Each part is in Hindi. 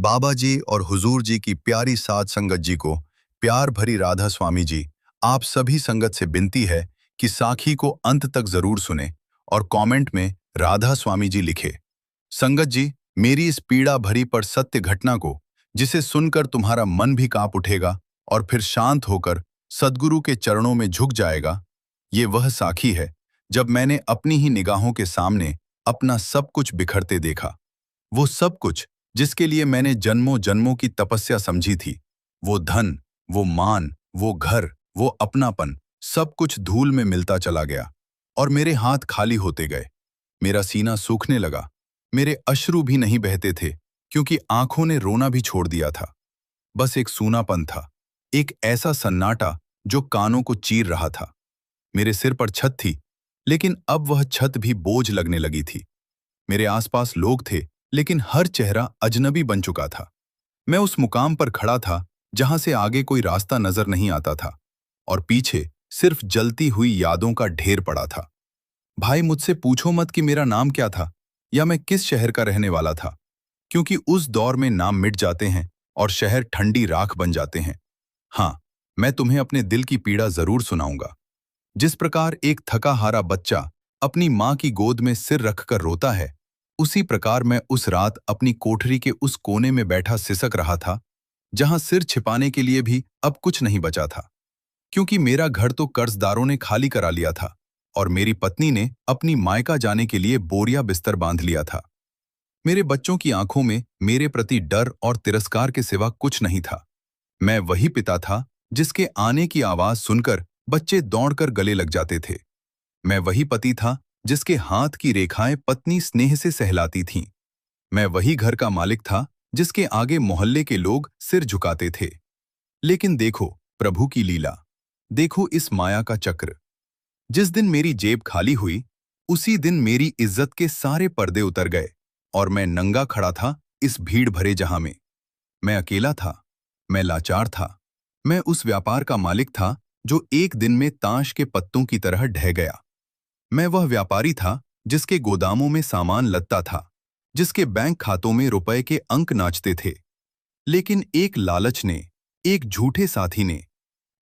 बाबा जी और हुजूर जी की प्यारी साध संगत जी को, प्यार भरी राधा स्वामी जी, आप सभी संगत से विनती है कि साखी को अंत तक जरूर सुने और कमेंट में राधा स्वामी जी लिखे। संगत जी, मेरी इस पीड़ा भरी पर सत्य घटना को, जिसे सुनकर तुम्हारा मन भी कांप उठेगा और फिर शांत होकर सद्गुरु के चरणों में झुक जाएगा, ये वह साखी है जब मैंने अपनी ही निगाहों के सामने अपना सब कुछ बिखरते देखा। वो सब कुछ जिसके लिए मैंने जन्मों जन्मों की तपस्या समझी थी, वो धन, वो मान, वो घर, वो अपनापन, सब कुछ धूल में मिलता चला गया और मेरे हाथ खाली होते गए। मेरा सीना सूखने लगा, मेरे अश्रु भी नहीं बहते थे क्योंकि आंखों ने रोना भी छोड़ दिया था। बस एक सूनापन था, एक ऐसा सन्नाटा जो कानों को चीर रहा था। मेरे सिर पर छत थी, लेकिन अब वह छत भी बोझ लगने लगी थी। मेरे आसपास लोग थे, लेकिन हर चेहरा अजनबी बन चुका था। मैं उस मुकाम पर खड़ा था जहां से आगे कोई रास्ता नजर नहीं आता था और पीछे सिर्फ जलती हुई यादों का ढेर पड़ा था। भाई, मुझसे पूछो मत कि मेरा नाम क्या था या मैं किस शहर का रहने वाला था, क्योंकि उस दौर में नाम मिट जाते हैं और शहर ठंडी राख बन जाते हैं। हाँ, मैं तुम्हें अपने दिल की पीड़ा जरूर सुनाऊंगा। जिस प्रकार एक थका हारा बच्चा अपनी माँ की गोद में सिर रखकर रोता है, उसी प्रकार मैं उस रात अपनी कोठरी के उस कोने में बैठा सिसक रहा था, जहां सिर छिपाने के लिए भी अब कुछ नहीं बचा था। क्योंकि मेरा घर तो कर्जदारों ने खाली करा लिया था और मेरी पत्नी ने अपनी मायका जाने के लिए बोरिया बिस्तर बांध लिया था। मेरे बच्चों की आंखों में मेरे प्रति डर और तिरस्कार के सिवा कुछ नहीं था। मैं वही पिता था जिसके आने की आवाज सुनकर बच्चे दौड़कर गले लग जाते थे। मैं वही पति था जिसके हाथ की रेखाएं पत्नी स्नेह से सहलाती थीं। मैं वही घर का मालिक था जिसके आगे मोहल्ले के लोग सिर झुकाते थे। लेकिन देखो प्रभु की लीला, देखो इस माया का चक्र। जिस दिन मेरी जेब खाली हुई, उसी दिन मेरी इज्जत के सारे पर्दे उतर गए और मैं नंगा खड़ा था इस भीड़ भरे जहां में। मैं अकेला था, मैं लाचार था, मैं उस व्यापार का मालिक था जो एक दिन में ताश के पत्तों की तरह ढह गया। मैं वह व्यापारी था जिसके गोदामों में सामान लदता था, जिसके बैंक खातों में रुपए के अंक नाचते थे। लेकिन एक लालच ने, एक झूठे साथी ने,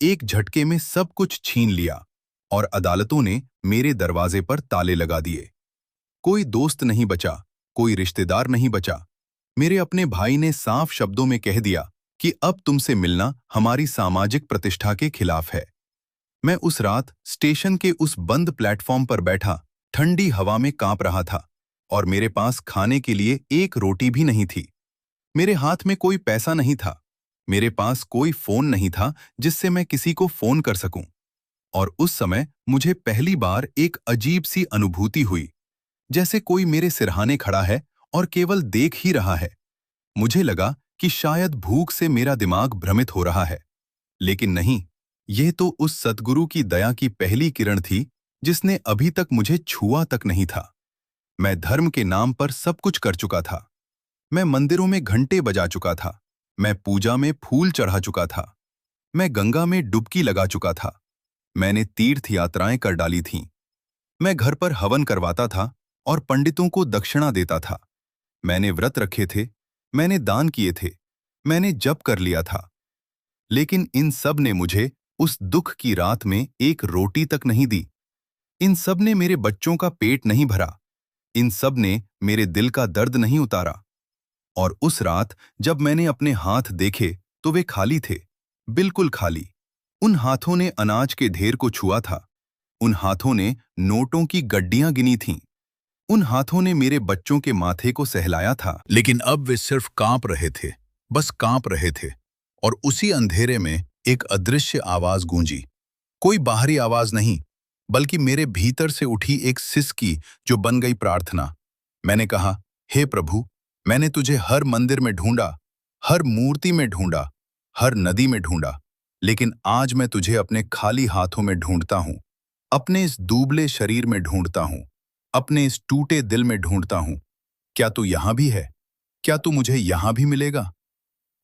एक झटके में सब कुछ छीन लिया और अदालतों ने मेरे दरवाजे पर ताले लगा दिए। कोई दोस्त नहीं बचा, कोई रिश्तेदार नहीं बचा। मेरे अपने भाई ने साफ शब्दों में कह दिया कि अब तुमसे मिलना हमारी सामाजिक प्रतिष्ठा के खिलाफ है। मैं उस रात स्टेशन के उस बंद प्लेटफॉर्म पर बैठा ठंडी हवा में कांप रहा था और मेरे पास खाने के लिए एक रोटी भी नहीं थी। मेरे हाथ में कोई पैसा नहीं था, मेरे पास कोई फोन नहीं था जिससे मैं किसी को फोन कर सकूं। और उस समय मुझे पहली बार एक अजीब सी अनुभूति हुई, जैसे कोई मेरे सिरहाने खड़ा है और केवल देख ही रहा है। मुझे लगा कि शायद भूख से मेरा दिमाग भ्रमित हो रहा है, लेकिन नहीं, यह तो उस सद्गुरु की दया की पहली किरण थी जिसने अभी तक मुझे छुआ तक नहीं था। मैं धर्म के नाम पर सब कुछ कर चुका था। मैं मंदिरों में घंटे बजा चुका था, मैं पूजा में फूल चढ़ा चुका था, मैं गंगा में डुबकी लगा चुका था, मैंने तीर्थ यात्राएं कर डाली थीं। मैं घर पर हवन करवाता था और पंडितों को दक्षिणा देता था। मैंने व्रत रखे थे, मैंने दान किए थे, मैंने जप कर लिया था। लेकिन इन सब ने मुझे उस दुख की रात में एक रोटी तक नहीं दी। इन सब ने मेरे बच्चों का पेट नहीं भरा। इन सब ने मेरे दिल का दर्द नहीं उतारा। और उस रात जब मैंने अपने हाथ देखे तो वे खाली थे, बिल्कुल खाली। उन हाथों ने अनाज के ढेर को छुआ था, उन हाथों ने नोटों की गड्डियां गिनी थीं, उन हाथों ने मेरे बच्चों के माथे को सहलाया था। लेकिन अब वे सिर्फ कांप रहे थे, बस कांप रहे थे। और उसी अंधेरे में एक अदृश्य आवाज गूंजी। कोई बाहरी आवाज नहीं, बल्कि मेरे भीतर से उठी एक सिसकी जो बन गई प्रार्थना। मैंने कहा, हे प्रभु, मैंने तुझे हर मंदिर में ढूंढा, हर मूर्ति में ढूंढा, हर नदी में ढूंढा, लेकिन आज मैं तुझे अपने खाली हाथों में ढूंढता हूं, अपने इस दूबले शरीर में ढूंढता हूं, अपने इस टूटे दिल में ढूंढता हूं। क्या तू यहां भी है? क्या तू मुझे यहां भी मिलेगा?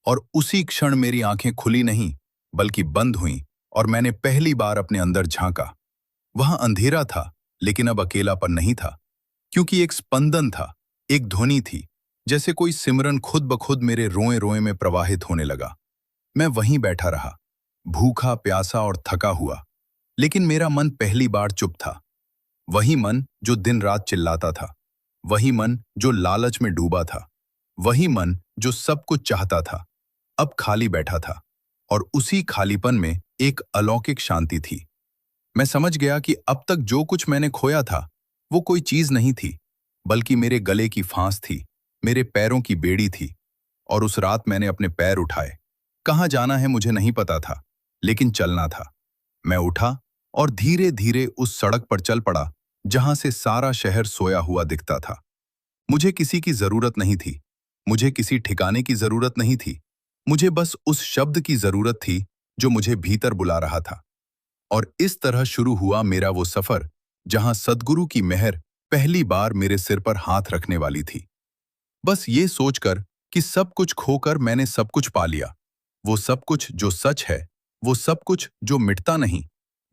और उसी क्षण मेरी आंखें खुली नहीं, बल्कि बंद हुईं और मैंने पहली बार अपने अंदर झांका। वहां अंधेरा था, लेकिन अब अकेलापन नहीं था, क्योंकि एक स्पंदन था, एक ध्वनि थी, जैसे कोई सिमरन खुद ब खुद मेरे रोए रोए में प्रवाहित होने लगा। मैं वहीं बैठा रहा, भूखा, प्यासा और थका हुआ, लेकिन मेरा मन पहली बार चुप था। वही मन जो दिन रात चिल्लाता था, वही मन जो लालच में डूबा था, वही मन जो सब कुछ चाहता था, अब खाली बैठा था। और उसी खालीपन में एक अलौकिक शांति थी। मैं समझ गया कि अब तक जो कुछ मैंने खोया था, वो कोई चीज नहीं थी, बल्कि मेरे गले की फांस थी, मेरे पैरों की बेड़ी थी। और उस रात मैंने अपने पैर उठाए। कहाँ जाना है मुझे नहीं पता था, लेकिन चलना था। मैं उठा और धीरे धीरे उस सड़क पर चल पड़ा जहां से सारा शहर सोया हुआ दिखता था। मुझे किसी की जरूरत नहीं थी, मुझे किसी ठिकाने की जरूरत नहीं थी। मुझे बस उस शब्द की जरूरत थी जो मुझे भीतर बुला रहा था। और इस तरह शुरू हुआ मेरा वो सफर, जहां सद्गुरु की मेहर पहली बार मेरे सिर पर हाथ रखने वाली थी। बस ये सोचकर कि सब कुछ खोकर मैंने सब कुछ पा लिया। वो सब कुछ जो सच है, वो सब कुछ जो मिटता नहीं,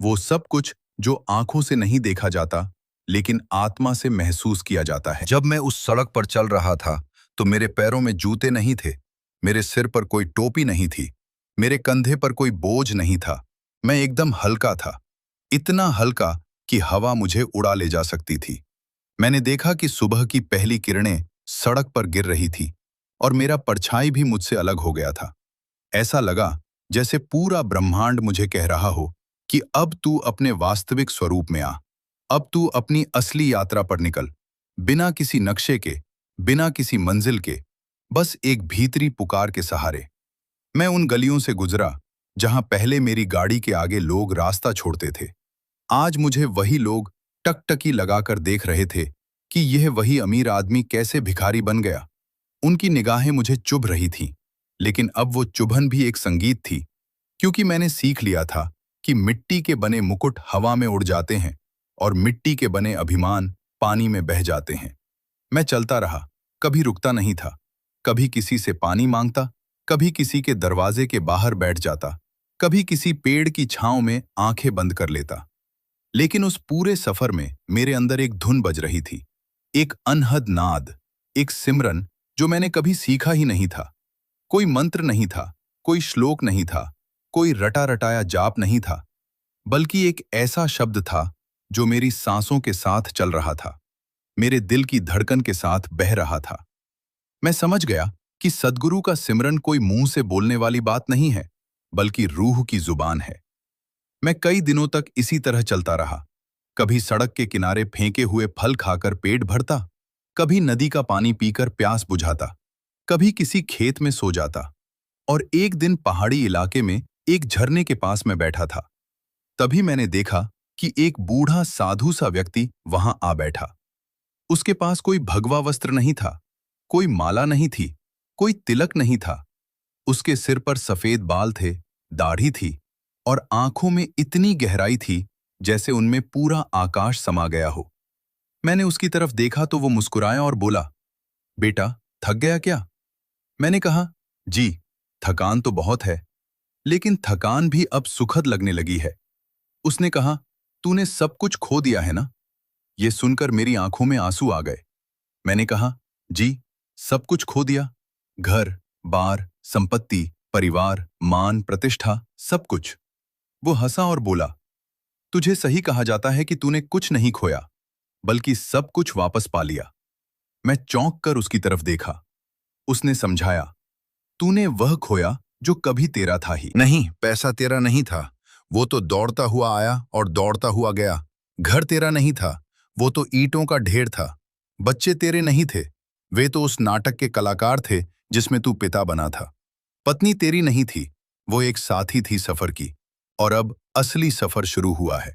वो सब कुछ जो आंखों से नहीं देखा जाता, लेकिन आत्मा से महसूस किया जाता है। जब मैं उस सड़क पर चल रहा था, तो मेरे पैरों में जूते नहीं थे, मेरे सिर पर कोई टोपी नहीं थी, मेरे कंधे पर कोई बोझ नहीं था। मैं एकदम हल्का था, इतना हल्का कि हवा मुझे उड़ा ले जा सकती थी। मैंने देखा कि सुबह की पहली किरणें सड़क पर गिर रही थी और मेरा परछाई भी मुझसे अलग हो गया था। ऐसा लगा जैसे पूरा ब्रह्मांड मुझे कह रहा हो कि अब तू अपने वास्तविक स्वरूप में आ, अब तू अपनी असली यात्रा पर निकल, बिना किसी नक्शे के, बिना किसी मंजिल के, बस एक भीतरी पुकार के सहारे। मैं उन गलियों से गुजरा जहां पहले मेरी गाड़ी के आगे लोग रास्ता छोड़ते थे। आज मुझे वही लोग टकटकी लगाकर देख रहे थे कि यह वही अमीर आदमी कैसे भिखारी बन गया। उनकी निगाहें मुझे चुभ रही थीं, लेकिन अब वो चुभन भी एक संगीत थी, क्योंकि मैंने सीख लिया था कि मिट्टी के बने मुकुट हवा में उड़ जाते हैं और मिट्टी के बने अभिमान पानी में बह जाते हैं। मैं चलता रहा, कभी रुकता नहीं था, कभी किसी से पानी मांगता, कभी किसी के दरवाजे के बाहर बैठ जाता, कभी किसी पेड़ की छांव में आंखें बंद कर लेता। लेकिन उस पूरे सफर में मेरे अंदर एक धुन बज रही थी, एक अनहद नाद, एक सिमरन जो मैंने कभी सीखा ही नहीं था। कोई मंत्र नहीं था, कोई श्लोक नहीं था, कोई रटा रटाया जाप नहीं था, बल्कि एक ऐसा शब्द था जो मेरी सांसों के साथ चल रहा था, मेरे दिल की धड़कन के साथ बह रहा था। मैं समझ गया कि सद्गुरु का सिमरन कोई मुंह से बोलने वाली बात नहीं है, बल्कि रूह की जुबान है। मैं कई दिनों तक इसी तरह चलता रहा। कभी सड़क के किनारे फेंके हुए फल खाकर पेट भरता, कभी नदी का पानी पीकर प्यास बुझाता, कभी किसी खेत में सो जाता। और एक दिन पहाड़ी इलाके में एक झरने के पास में बैठा था। तभी मैंने देखा कि एक बूढ़ा साधु सा व्यक्ति वहां आ बैठा। उसके पास कोई भगवा वस्त्र नहीं था, कोई माला नहीं थी, कोई तिलक नहीं था। उसके सिर पर सफेद बाल थे, दाढ़ी थी और आंखों में इतनी गहराई थी जैसे उनमें पूरा आकाश समा गया हो। मैंने उसकी तरफ देखा तो वो मुस्कुराया और बोला, बेटा, थक गया क्या? मैंने कहा, जी, थकान तो बहुत है, लेकिन थकान भी अब सुखद लगने लगी है। उसने कहा, तूने सब कुछ खो दिया है ना? ये सुनकर मेरी आंखों में आंसू आ गए। मैंने कहा, जी, सब कुछ खो दिया। घर, बार, संपत्ति, परिवार, मान, प्रतिष्ठा, सब कुछ। वो हंसा और बोला, तुझे सही कहा जाता है कि तूने कुछ नहीं खोया, बल्कि सब कुछ वापस पा लिया। मैं चौंक कर उसकी तरफ देखा। उसने समझाया, तूने वह खोया जो कभी तेरा था ही नहीं। पैसा तेरा नहीं था, वो तो दौड़ता हुआ आया और दौड़ता हुआ गया। घर तेरा नहीं था, वो तो ईंटों का ढेर था। बच्चे तेरे नहीं थे, वे तो उस नाटक के कलाकार थे जिसमें तू पिता बना था। पत्नी तेरी नहीं थी, वो एक साथी थी सफर की। और अब असली सफर शुरू हुआ है।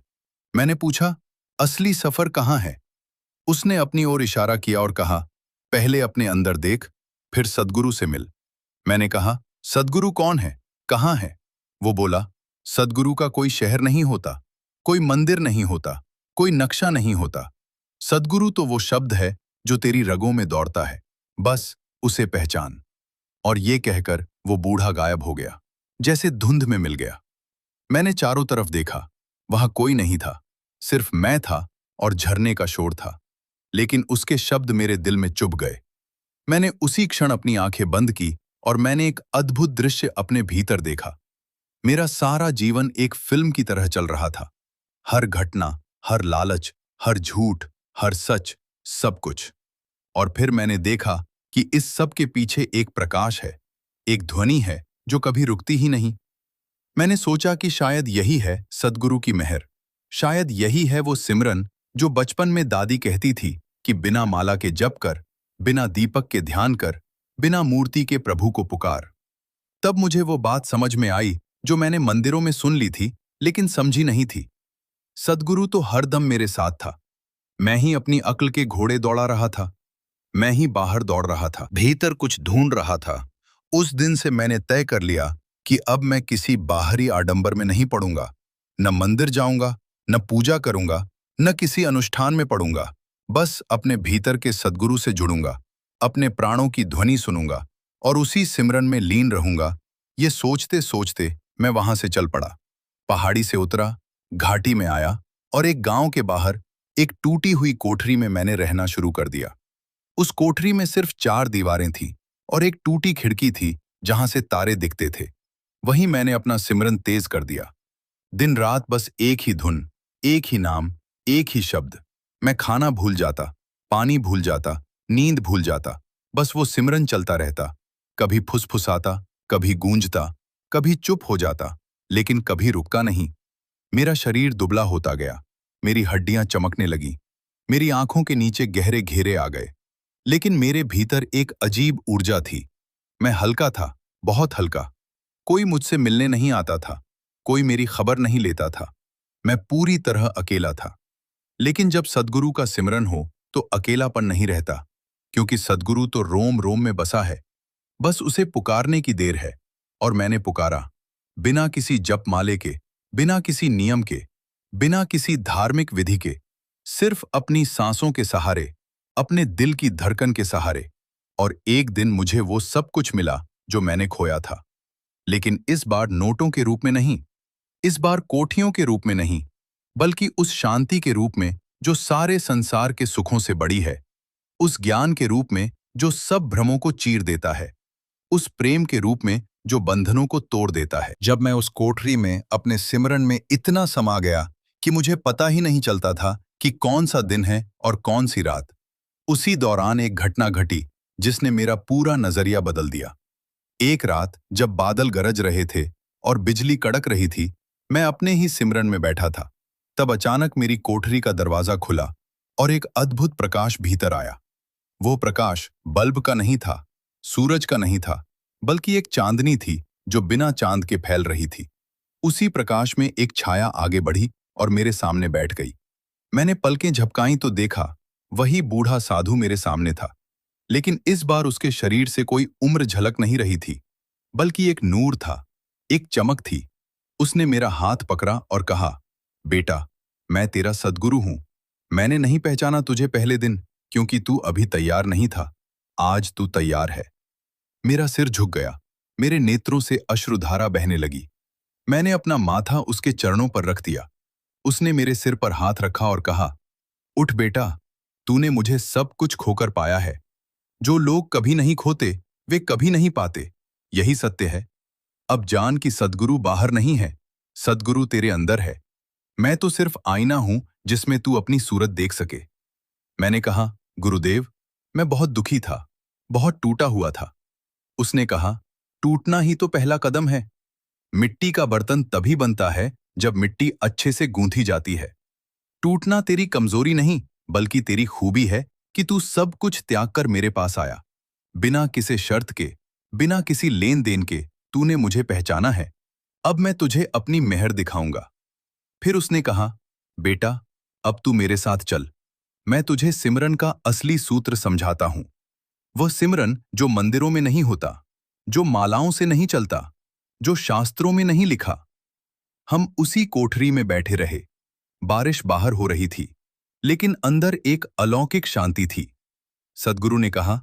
मैंने पूछा, असली सफर कहाँ है? उसने अपनी ओर इशारा किया और कहा, पहले अपने अंदर देख, फिर सद्गुरु से मिल। मैंने कहा, सद्गुरु कौन है, कहाँ है? वो बोला, सद्गुरु का कोई शहर नहीं होता, कोई मंदिर नहीं होता, कोई नक्शा नहीं होता। सद्गुरु तो वो शब्द है जो तेरी रगों में दौड़ता है, बस उसे पहचान। और ये कहकर वो बूढ़ा गायब हो गया, जैसे धुंध में मिल गया। मैंने चारों तरफ देखा, वहां कोई नहीं था, सिर्फ मैं था और झरने का शोर था। लेकिन उसके शब्द मेरे दिल में चुभ गए। मैंने उसी क्षण अपनी आंखें बंद की और मैंने एक अद्भुत दृश्य अपने भीतर देखा। मेरा सारा जीवन एक फिल्म की तरह चल रहा था। हर घटना, हर लालच, हर झूठ, हर सच, सब कुछ। और फिर मैंने देखा कि इस सब के पीछे एक प्रकाश है, एक ध्वनि है जो कभी रुकती ही नहीं। मैंने सोचा कि शायद यही है सद्गुरु की मेहर। शायद यही है वो सिमरन जो बचपन में दादी कहती थी कि बिना माला के जप कर, बिना दीपक के ध्यान कर, बिना मूर्ति के प्रभु को पुकार। तब मुझे वो बात समझ में आई जो मैंने मंदिरों में सुन ली थी लेकिन समझी नहीं थी। सद्गुरु तो हरदम मेरे साथ था। मैं ही अपनी अक्ल के घोड़े दौड़ा रहा था। मैं ही बाहर दौड़ रहा था, भीतर कुछ ढूंढ रहा था। उस दिन से मैंने तय कर लिया कि अब मैं किसी बाहरी आडंबर में नहीं पड़ूंगा। न मंदिर जाऊंगा, न पूजा करूंगा, न किसी अनुष्ठान में पड़ूंगा। बस अपने भीतर के सद्गुरु से जुड़ूंगा, अपने प्राणों की ध्वनि सुनूंगा और उसी सिमरन में लीन रहूंगा। ये सोचते सोचते मैं वहां से चल पड़ा। पहाड़ी से उतरा, घाटी में आया और एक गांव के बाहर एक टूटी हुई कोठरी में मैंने रहना शुरू कर दिया। उस कोठरी में सिर्फ 4 दीवारें थीं और एक टूटी खिड़की थी जहां से तारे दिखते थे। वहीं मैंने अपना सिमरन तेज कर दिया। दिन रात बस एक ही धुन, एक ही नाम, एक ही शब्द। मैं खाना भूल जाता, पानी भूल जाता, नींद भूल जाता। बस वो सिमरन चलता रहता। कभी फुसफुसाता, कभी गूंजता, कभी चुप हो जाता, लेकिन कभी रुकता नहीं। मेरा शरीर दुबला होता गया, मेरी हड्डियां चमकने लगीं, मेरी आंखों के नीचे गहरे घेरे आ गए। लेकिन मेरे भीतर एक अजीब ऊर्जा थी। मैं हल्का था, बहुत हल्का। कोई मुझसे मिलने नहीं आता था, कोई मेरी खबर नहीं लेता था। मैं पूरी तरह अकेला था। लेकिन जब सद्गुरु का सिमरन हो तो अकेलापन नहीं रहता, क्योंकि सद्गुरु तो रोम रोम में बसा है। बस उसे पुकारने की देर है। और मैंने पुकारा, बिना किसी जप माले के, बिना किसी नियम के, बिना किसी धार्मिक विधि के, सिर्फ अपनी सांसों के सहारे, अपने दिल की धड़कन के सहारे। और एक दिन मुझे वो सब कुछ मिला जो मैंने खोया था। लेकिन इस बार नोटों के रूप में नहीं, इस बार कोठियों के रूप में नहीं, बल्कि उस शांति के रूप में जो सारे संसार के सुखों से बड़ी है। उस ज्ञान के रूप में जो सब भ्रमों को चीर देता है। उस प्रेम के रूप में जो बंधनों को तोड़ देता है। जब मैं उस कोठरी में अपने सिमरन में इतना समा गया कि मुझे पता ही नहीं चलता था कि कौन सा दिन है और कौन सी रात। उसी दौरान एक घटना घटी जिसने मेरा पूरा नजरिया बदल दिया। एक रात जब बादल गरज रहे थे और बिजली कड़क रही थी, मैं अपने ही सिमरन में बैठा था। तब अचानक मेरी कोठरी का दरवाजा खुला और एक अद्भुत प्रकाश भीतर आया। वो प्रकाश बल्ब का नहीं था, सूरज का नहीं था, बल्कि एक चांदनी थी जो बिना चांद के फैल रही थी। उसी प्रकाश में एक छाया आगे बढ़ी और मेरे सामने बैठ गई। मैंने पलकें झपकाईं तो देखा, वही बूढ़ा साधु मेरे सामने था। लेकिन इस बार उसके शरीर से कोई उम्र झलक नहीं रही थी, बल्कि एक नूर था, एक चमक थी। उसने मेरा हाथ पकड़ा और कहा, बेटा, मैं तेरा सद्गुरु हूं। मैंने नहीं पहचाना तुझे पहले दिन, क्योंकि तू अभी तैयार नहीं था। आज तू तैयार है। मेरा सिर झुक गया, मेरे नेत्रों से अश्रुधारा बहने लगी। मैंने अपना माथा उसके चरणों पर रख दिया। उसने मेरे सिर पर हाथ रखा और कहा, उठ बेटा, तूने मुझे सब कुछ खोकर पाया है। जो लोग कभी नहीं खोते वे कभी नहीं पाते, यही सत्य है। अब जान कि सद्गुरु बाहर नहीं है, सद्गुरु तेरे अंदर है। मैं तो सिर्फ आईना हूं जिसमें तू अपनी सूरत देख सके। मैंने कहा, गुरुदेव, मैं बहुत दुखी था, बहुत टूटा हुआ था। उसने कहा, टूटना ही तो पहला कदम है। मिट्टी का बर्तन तभी बनता है जब मिट्टी अच्छे से गूंथी जाती है। टूटना तेरी कमजोरी नहीं, बल्कि तेरी खूबी है कि तू सब कुछ त्याग कर मेरे पास आया। बिना किसी शर्त के, बिना किसी लेन देन के तूने मुझे पहचाना है। अब मैं तुझे अपनी मेहर दिखाऊंगा। फिर उसने कहा, बेटा, अब तू मेरे साथ चल। मैं तुझे सिमरन का असली सूत्र समझाता हूं। वह सिमरन जो मंदिरों में नहीं होता, जो मालाओं से नहीं चलता, जो शास्त्रों में नहीं लिखा। हम उसी कोठरी में बैठे रहे। बारिश बाहर हो रही थी, लेकिन अंदर एक अलौकिक शांति थी। सद्गुरु ने कहा,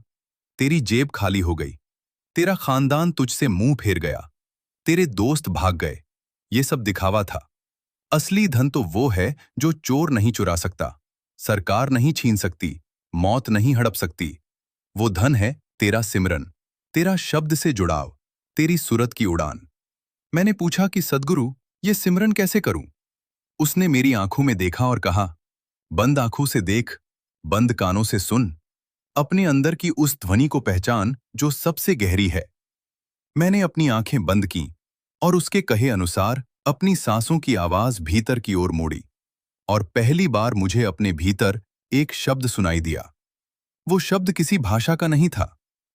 तेरी जेब खाली हो गई, तेरा खानदान तुझसे मुंह फेर गया, तेरे दोस्त भाग गए। ये सब दिखावा था। असली धन तो वो है जो चोर नहीं चुरा सकता, सरकार नहीं छीन सकती, मौत नहीं हड़प सकती। वो धन है तेरा सिमरन, तेरा शब्द से जुड़ाव, तेरी सुरत की उड़ान। मैंने पूछा कि सद्गुरु, ये सिमरन कैसे करूं? उसने मेरी आंखों में देखा और कहा, बंद आंखों से देख, बंद कानों से सुन, अपने अंदर की उस ध्वनि को पहचान जो सबसे गहरी है। मैंने अपनी आंखें बंद की और उसके कहे अनुसार अपनी सांसों की आवाज भीतर की ओर मोड़ी, और पहली बार मुझे अपने भीतर एक शब्द सुनाई दिया। वो शब्द किसी भाषा का नहीं था,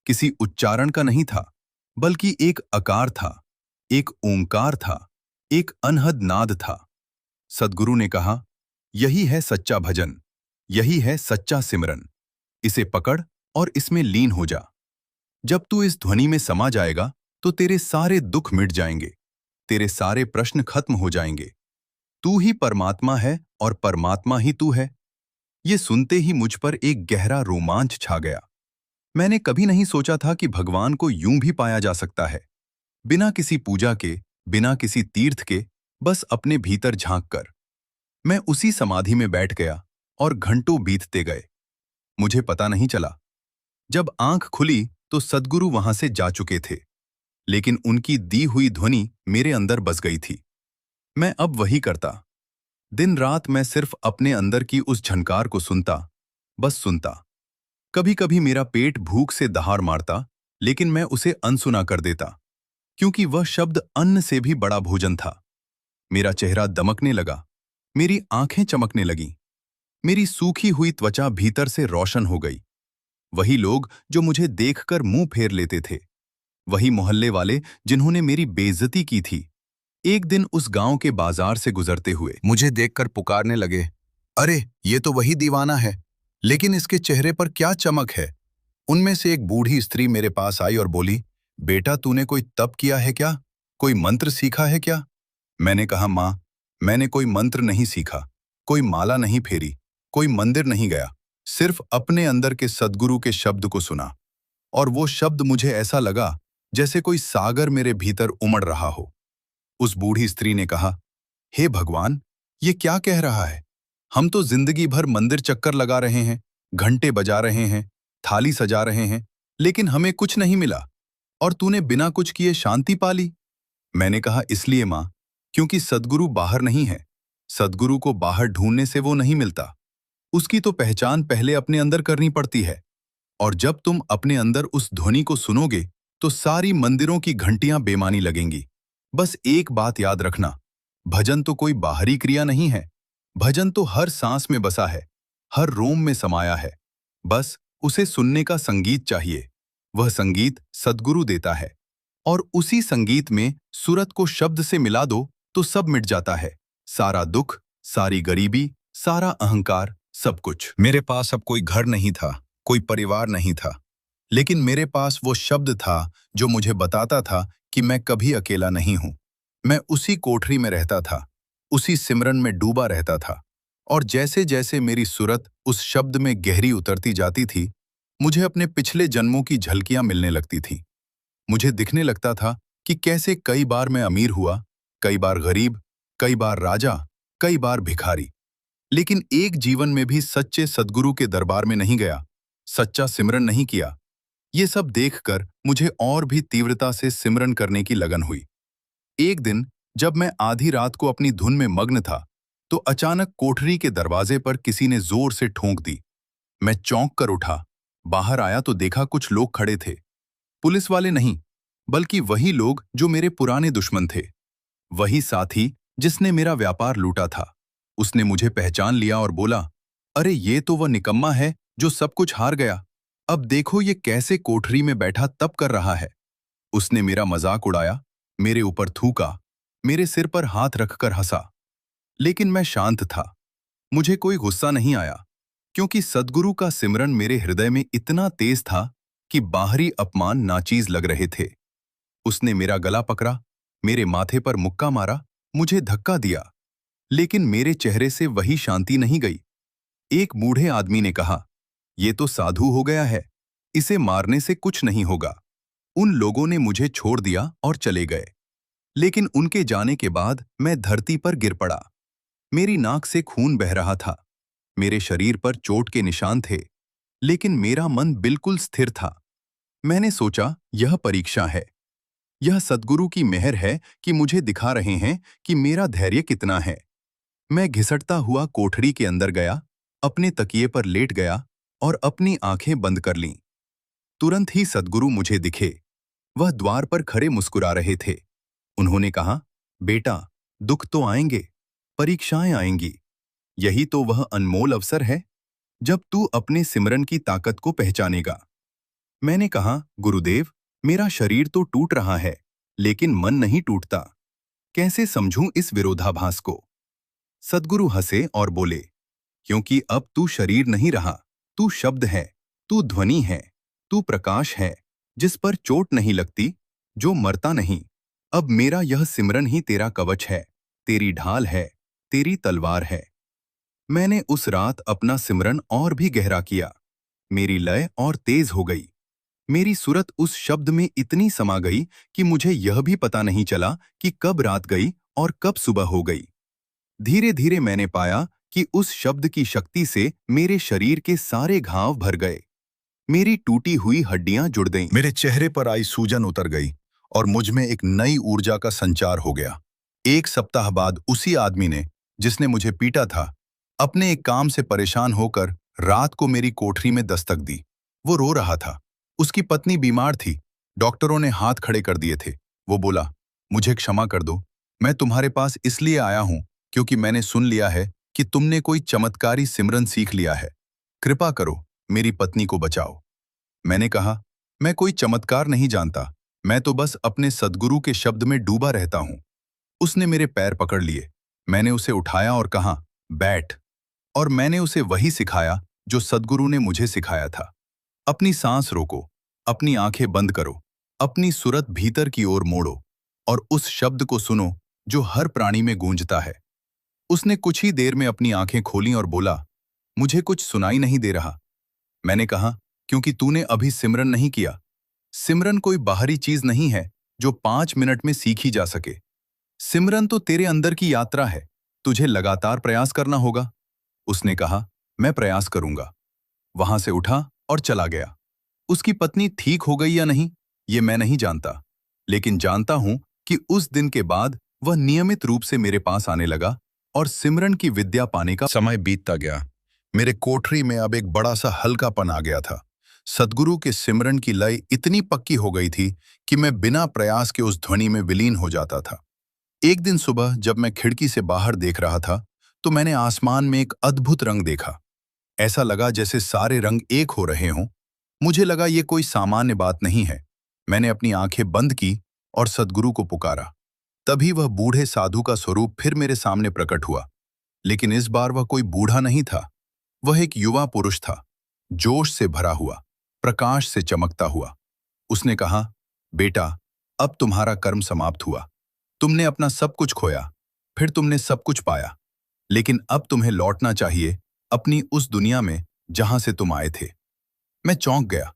किसी उच्चारण का नहीं था, बल्कि एक आकार था, एक ओंकार था, एक अनहद नाद था। सद्गुरु ने कहा, यही है सच्चा भजन, यही है सच्चा सिमरन। इसे पकड़ और इसमें लीन हो जा। जब तू इस ध्वनि में समा जाएगा तो तेरे सारे दुख मिट जाएंगे, तेरे सारे प्रश्न खत्म हो जाएंगे। तू ही परमात्मा है और परमात्मा ही तू है। ये सुनते ही मुझ पर एक गहरा रोमांच छा गया। मैंने कभी नहीं सोचा था कि भगवान को यूं भी पाया जा सकता है, बिना किसी पूजा के, बिना किसी तीर्थ के, बस अपने भीतर झांक कर। मैं उसी समाधि में बैठ गया और घंटों बीतते गए। मुझे पता नहीं चला। जब आंख खुली तो सद्गुरु वहां से जा चुके थे, लेकिन उनकी दी हुई ध्वनि मेरे अंदर बस गई थी। मैं अब वही करता। दिन रात मैं सिर्फ अपने अंदर की उस झनकार को सुनता, बस सुनता। कभी कभी मेरा पेट भूख से दहाड़ मारता, लेकिन मैं उसे अनसुना कर देता, क्योंकि वह शब्द अन्न से भी बड़ा भोजन था। मेरा चेहरा दमकने लगा, मेरी आंखें चमकने लगीं, मेरी सूखी हुई त्वचा भीतर से रोशन हो गई। वही लोग जो मुझे देखकर मुंह फेर लेते थे, वही मोहल्ले वाले जिन्होंने मेरी बेइज्जती की थी, एक दिन उस गांव के बाजार से गुजरते हुए मुझे देखकर पुकारने लगे, अरे ये तो वही दीवाना है, लेकिन इसके चेहरे पर क्या चमक है। उनमें से एक बूढ़ी स्त्री मेरे पास आई और बोली, बेटा तूने कोई तप किया है क्या? कोई मंत्र सीखा है क्या? मैंने कहा, माँ, मैंने कोई मंत्र नहीं सीखा, कोई माला नहीं फेरी, कोई मंदिर नहीं गया, सिर्फ अपने अंदर के सद्गुरु के शब्द को सुना। और वो शब्द मुझे ऐसा लगा जैसे कोई सागर मेरे भीतर उमड़ रहा हो। उस बूढ़ी स्त्री ने कहा, हे भगवान, ये क्या कह रहा है? हम तो जिंदगी भर मंदिर चक्कर लगा रहे हैं, घंटे बजा रहे हैं, थाली सजा रहे हैं, लेकिन हमें कुछ नहीं मिला, और तूने बिना कुछ किए शांति पा ली। मैंने कहा, इसलिए माँ, क्योंकि सद्गुरु बाहर नहीं है। सद्गुरु को बाहर ढूंढने से वो नहीं मिलता। उसकी तो पहचान पहले अपने अंदर करनी पड़ती है। और जब तुम अपने अंदर उस ध्वनि को सुनोगे तो सारी मंदिरों की घंटियां बेमानी लगेंगी। बस एक बात याद रखना, भजन तो कोई बाहरी क्रिया नहीं है। भजन तो हर सांस में बसा है, हर रोम में समाया है। बस उसे सुनने का संगीत चाहिए। वह संगीत सद्गुरु देता है, और उसी संगीत में सुरत को शब्द से मिला दो तो सब मिट जाता है। सारा दुख, सारी गरीबी, सारा अहंकार, सब कुछ। मेरे पास अब कोई घर नहीं था, कोई परिवार नहीं था, लेकिन मेरे पास वो शब्द था जो मुझे बताता था कि मैं कभी अकेला नहीं हूं। मैं उसी कोठरी में रहता था, उसी सिमरन में डूबा रहता था, और जैसे जैसे मेरी सुरत उस शब्द में गहरी उतरती जाती थी, मुझे अपने पिछले जन्मों की झलकियां मिलने लगती थीं। मुझे दिखने लगता था कि कैसे कई बार मैं अमीर हुआ, कई बार गरीब, कई बार राजा, कई बार भिखारी, लेकिन एक जीवन में भी सच्चे सद्गुरु के दरबार में नहीं गया, सच्चा सिमरन नहीं किया। ये सब देखकर मुझे और भी तीव्रता से सिमरन करने की लगन हुई। एक दिन जब मैं आधी रात को अपनी धुन में मग्न था, तो अचानक कोठरी के दरवाजे पर किसी ने जोर से ठोंक दी। मैं चौंक कर उठा, बाहर आया तो देखा कुछ लोग खड़े थे। पुलिस वाले नहीं, बल्कि वही लोग जो मेरे पुराने दुश्मन थे। वही साथी जिसने मेरा व्यापार लूटा था। उसने मुझे पहचान लिया और बोला, अरे ये तो वह निकम्मा है जो सब कुछ हार गया। अब देखो ये कैसे कोठरी में बैठा तप कर रहा है। उसने मेरा मजाक उड़ाया, मेरे ऊपर थूका, मेरे सिर पर हाथ रखकर हंसा। लेकिन मैं शांत था। मुझे कोई गुस्सा नहीं आया, क्योंकि सद्गुरु का सिमरन मेरे हृदय में इतना तेज था कि बाहरी अपमान नाचीज लग रहे थे। उसने मेरा गला पकड़ा, मेरे माथे पर मुक्का मारा, मुझे धक्का दिया, लेकिन मेरे चेहरे से वही शांति नहीं गई। एक बूढ़े आदमी ने कहा, ये तो साधु हो गया है, इसे मारने से कुछ नहीं होगा। उन लोगों ने मुझे छोड़ दिया और चले गए। लेकिन उनके जाने के बाद मैं धरती पर गिर पड़ा। मेरी नाक से खून बह रहा था, मेरे शरीर पर चोट के निशान थे, लेकिन मेरा मन बिल्कुल स्थिर था। मैंने सोचा यह परीक्षा है। यह सद्गुरु की मेहर है कि मुझे दिखा रहे हैं कि मेरा धैर्य कितना है। मैं घिसटता हुआ कोठरी के अंदर गया, अपने तकिए पर लेट गया और अपनी आंखें बंद कर लीं। तुरंत ही सद्गुरु मुझे दिखे। वह द्वार पर खड़े मुस्कुरा रहे थे। उन्होंने कहा, बेटा, दुख तो आएंगे, परीक्षाएं आएंगी। यही तो वह अनमोल अवसर है जब तू अपने सिमरन की ताकत को पहचानेगा। मैंने कहा, गुरुदेव, मेरा शरीर तो टूट रहा है, लेकिन मन नहीं टूटता। कैसे समझूं इस विरोधाभास को? सद्गुरु हंसे और बोले, क्योंकि अब तू शरीर नहीं रहा, तू शब्द है, तू ध्वनि है, तू प्रकाश है, जिस पर चोट नहीं लगती, जो मरता नहीं। अब मेरा यह सिमरन ही तेरा कवच है, तेरी ढाल है, तेरी तलवार है। मैंने उस रात अपना सिमरन और भी गहरा किया। मेरी लय और तेज हो गई। मेरी सुरत उस शब्द में इतनी समा गई कि मुझे यह भी पता नहीं चला कि कब रात गई और कब सुबह हो गई। धीरे धीरे मैंने पाया कि उस शब्द की शक्ति से मेरे शरीर के सारे घाव भर गए। मेरी टूटी हुई हड्डियां जुड़ गईं। मेरे चेहरे पर आई सूजन उतर गई और मुझ में एक नई ऊर्जा का संचार हो गया। एक सप्ताह बाद उसी आदमी ने, जिसने मुझे पीटा था, अपने एक काम से परेशान होकर रात को मेरी कोठरी में दस्तक दी। वो रो रहा था। उसकी पत्नी बीमार थी। डॉक्टरों ने हाथ खड़े कर दिए थे। वो बोला, मुझे क्षमा कर दो। मैं तुम्हारे पास इसलिए आया हूं क्योंकि मैंने सुन लिया है कि तुमने कोई चमत्कारी सिमरन सीख लिया है। कृपा करो, मेरी पत्नी को बचाओ। मैंने कहा, मैं कोई चमत्कार नहीं जानता। मैं तो बस अपने सद्गुरु के शब्द में डूबा रहता हूं। उसने मेरे पैर पकड़ लिए। मैंने उसे उठाया और कहा, बैठ। और मैंने उसे वही सिखाया जो सद्गुरु ने मुझे सिखाया था। अपनी सांस रोको, अपनी आंखें बंद करो, अपनी सुरत भीतर की ओर मोड़ो और उस शब्द को सुनो जो हर प्राणी में गूंजता है। उसने कुछ ही देर में अपनी आंखें खोलीं और बोला, मुझे कुछ सुनाई नहीं दे रहा। मैंने कहा, क्योंकि तूने अभी सिमरन नहीं किया। सिमरन कोई बाहरी चीज नहीं है जो 5 मिनट में सीखी जा सके। सिमरन तो तेरे अंदर की यात्रा है। तुझे लगातार प्रयास करना होगा। उसने कहा, मैं प्रयास करूंगा। वहां से उठा और चला गया। उसकी पत्नी ठीक हो गई या नहीं, ये मैं नहीं जानता, लेकिन जानता हूं कि उस दिन के बाद वह नियमित रूप से मेरे पास आने लगा और सिमरन की विद्या पाने का समय बीतता गया। मेरे कोठरी में अब एक बड़ा सा हल्कापन आ गया था। सद्गुरु के सिमरन की लय इतनी पक्की हो गई थी कि मैं बिना प्रयास के उस ध्वनि में विलीन हो जाता था। एक दिन सुबह जब मैं खिड़की से बाहर देख रहा था, तो मैंने आसमान में एक अद्भुत रंग देखा। ऐसा लगा जैसे सारे रंग एक हो रहे हों। मुझे लगा ये कोई सामान्य बात नहीं है। मैंने अपनी आंखें बंद की और सद्गुरु को पुकारा। तभी वह बूढ़े साधु का स्वरूप फिर मेरे सामने प्रकट हुआ। लेकिन इस बार वह कोई बूढ़ा नहीं था। वह एक युवा पुरुष था, जोश से भरा हुआ, प्रकाश से चमकता हुआ। उसने कहा, बेटा, अब तुम्हारा कर्म समाप्त हुआ। तुमने अपना सब कुछ खोया, फिर तुमने सब कुछ पाया, लेकिन अब तुम्हें लौटना चाहिए अपनी उस दुनिया में जहां से तुम आए थे। मैं चौंक गया।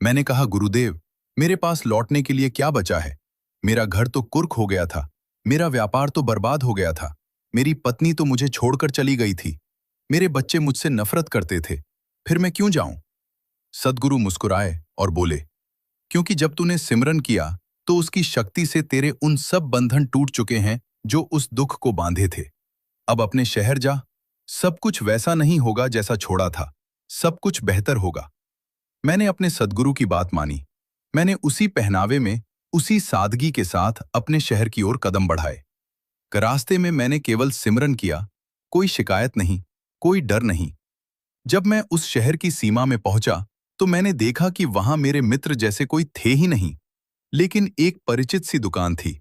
मैंने कहा, गुरुदेव, मेरे पास लौटने के लिए क्या बचा है? मेरा घर तो कुर्क हो गया था, मेरा व्यापार तो बर्बाद हो गया था, मेरी पत्नी तो मुझे छोड़कर चली गई थी, मेरे बच्चे मुझसे नफरत करते थे, फिर मैं क्यों जाऊं? सद्गुरु मुस्कुराए और बोले, क्योंकि जब तूने सिमरन किया तो उसकी शक्ति से तेरे उन सब बंधन टूट चुके हैं जो उस दुख को बांधे थे। अब अपने शहर जा। सब कुछ वैसा नहीं होगा जैसा छोड़ा था, सब कुछ बेहतर होगा। मैंने अपने सद्गुरु की बात मानी। मैंने उसी पहनावे में, उसी सादगी के साथ अपने शहर की ओर कदम बढ़ाए। रास्ते में मैंने केवल सिमरन किया, कोई शिकायत नहीं, कोई डर नहीं। जब मैं उस शहर की सीमा में पहुंचा तो मैंने देखा कि वहां मेरे मित्र जैसे कोई थे ही नहीं, लेकिन एक परिचित सी दुकान थी।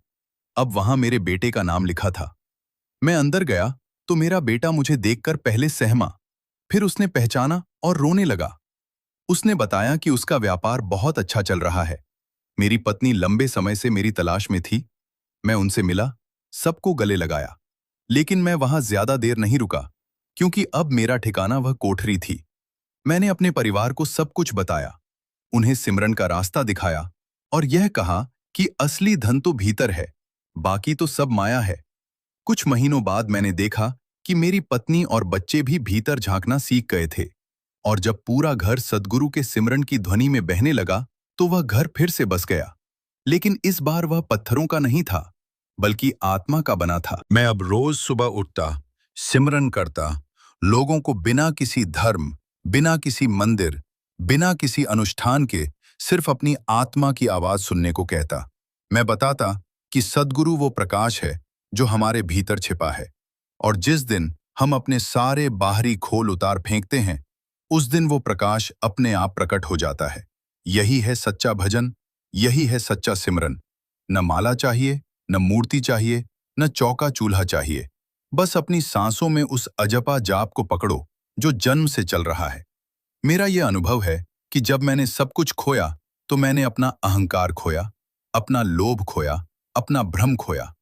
अब वहां मेरे बेटे का नाम लिखा था। मैं अंदर गया तो मेरा बेटा मुझे देखकर पहले सहमा, फिर उसने पहचाना और रोने लगा। उसने बताया कि उसका व्यापार बहुत अच्छा चल रहा है। मेरी पत्नी लंबे समय से मेरी तलाश में थी। मैं उनसे मिला, सबको गले लगाया, लेकिन मैं वहां ज्यादा देर नहीं रुका, क्योंकि अब मेरा ठिकाना वह कोठरी थी। मैंने अपने परिवार को सब कुछ बताया, उन्हें सिमरन का रास्ता दिखाया और यह कहा कि असली धन तो भीतर है, बाकी तो सब माया है। कुछ महीनों बाद मैंने देखा कि मेरी पत्नी और बच्चे भी भीतर झांकना सीख गए थे, और जब पूरा घर सद्गुरु के सिमरन की ध्वनि में बहने लगा तो वह घर फिर से बस गया। लेकिन इस बार वह पत्थरों का नहीं था, बल्कि आत्मा का बना था। मैं अब रोज सुबह उठता, सिमरन करता, लोगों को बिना किसी धर्म, बिना किसी मंदिर, बिना किसी अनुष्ठान के सिर्फ अपनी आत्मा की आवाज सुनने को कहता। मैं बताता कि सद्गुरु वो प्रकाश है जो हमारे भीतर छिपा है, और जिस दिन हम अपने सारे बाहरी खोल उतार फेंकते हैं, उस दिन वो प्रकाश अपने आप प्रकट हो जाता है। यही है सच्चा भजन, यही है सच्चा सिमरन। न माला चाहिए, न मूर्ति चाहिए, न चौका चूल्हा चाहिए। बस अपनी सांसों में उस अजपा जाप को पकड़ो जो जन्म से चल रहा है। मेरा यह अनुभव है कि जब मैंने सब कुछ खोया, तो मैंने अपना अहंकार खोया, अपना लोभ खोया, अपना भ्रम खोया।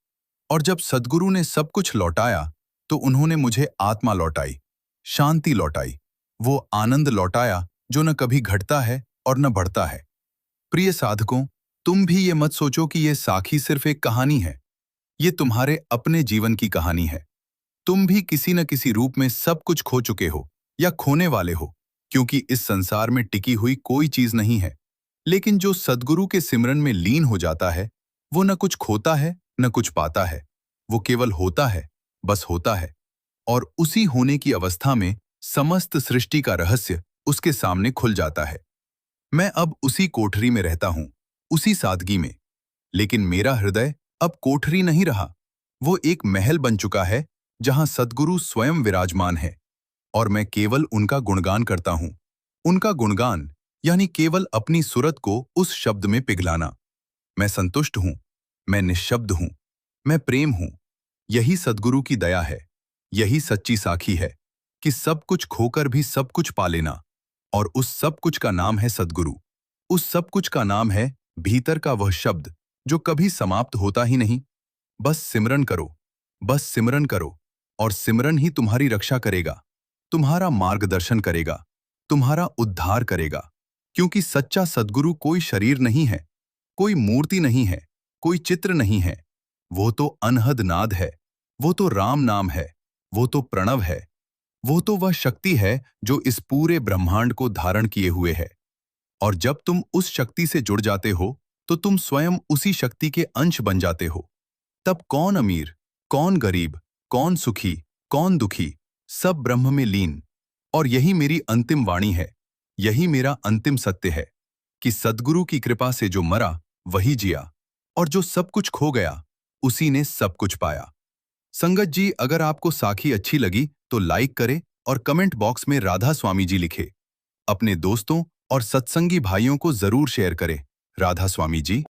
और जब सद्गुरु ने सब कुछ लौटाया, तो उन्होंने मुझे आत्मा लौटाई, शांति लौटाई, वो आनंद लौटाया जो न कभी घटता है और न बढ़ता है। प्रिय साधकों, तुम भी ये मत सोचो कि ये साखी सिर्फ एक कहानी है। ये तुम्हारे अपने जीवन की कहानी है। तुम भी किसी न किसी रूप में सब कुछ खो चुके हो या खोने वाले हो, क्योंकि इस संसार में टिकी हुई कोई चीज नहीं है। लेकिन जो सद्गुरु के सिमरन में लीन हो जाता है, वो न कुछ खोता है, न कुछ पाता है। वो केवल होता है, बस होता है। और उसी होने की अवस्था में समस्त सृष्टि का रहस्य उसके सामने खुल जाता है। मैं अब उसी कोठरी में रहता हूं, उसी सादगी में। लेकिन मेरा हृदय अब कोठरी नहीं रहा। वो एक महल बन चुका है जहां सद्गुरु स्वयं विराजमान है, और मैं केवल उनका गुणगान करता हूं। उनका गुणगान यानी केवल अपनी सुरत को उस शब्द में पिघलाना। मैं संतुष्ट हूं, मैं निःशब्द हूं, मैं प्रेम हूं। यही सद्गुरु की दया है, यही सच्ची साखी है कि सब कुछ खोकर भी सब कुछ पा लेना। और उस सब कुछ का नाम है सद्गुरु। उस सब कुछ का नाम है भीतर का वह शब्द जो कभी समाप्त होता ही नहीं। बस सिमरन करो, बस सिमरन करो, और सिमरन ही तुम्हारी रक्षा करेगा, तुम्हारा मार्गदर्शन करेगा, तुम्हारा उद्धार करेगा। क्योंकि सच्चा सद्गुरु कोई शरीर नहीं है, कोई मूर्ति नहीं है, कोई चित्र नहीं है। वो तो अनहद नाद है, वो तो राम नाम है, वो तो प्रणव है, वो तो वह शक्ति है जो इस पूरे ब्रह्मांड को धारण किए हुए है। और जब तुम उस शक्ति से जुड़ जाते हो, तो तुम स्वयं उसी शक्ति के अंश बन जाते हो। तब कौन अमीर, कौन गरीब, कौन सुखी, कौन दुखी, सब ब्रह्म में लीन। और यही मेरी अंतिम वाणी है, यही मेरा अंतिम सत्य है कि सद्गुरु की कृपा से जो मरा वही जिया, और जो सब कुछ खो गया उसी ने सब कुछ पाया। संगत जी, अगर आपको साखी अच्छी लगी तो लाइक करें और कमेंट बॉक्स में राधा स्वामी जी लिखे। अपने दोस्तों और सत्संगी भाइयों को जरूर शेयर करें। राधा स्वामी जी।